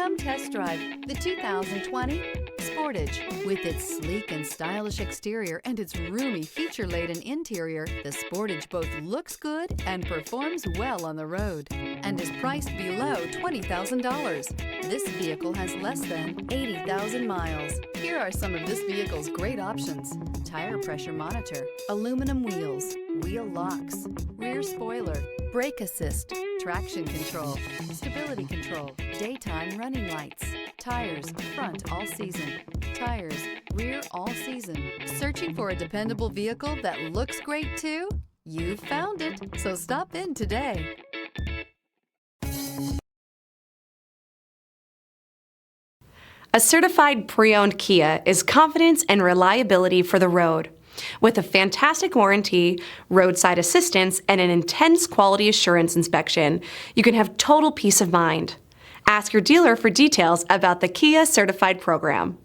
Come test drive the 2020 Sportage. With its sleek and stylish exterior and its roomy, feature-laden interior, the Sportage both looks good and performs well on the road and is priced below $20,000. This vehicle has less than 80,000 miles. Here are some of this vehicle's great options: tire pressure monitor, aluminum wheels, wheel locks, rear spoiler, brake assist, traction control, stability control, daytime running lights, tires, front all season, tires, rear all season. Searching for a dependable vehicle that looks great too? You found it, so stop in today. A certified pre-owned Kia is confidence and reliability for the road. With a fantastic warranty, roadside assistance, and an intense quality assurance inspection, you can have total peace of mind. Ask your dealer for details about the Kia Certified program.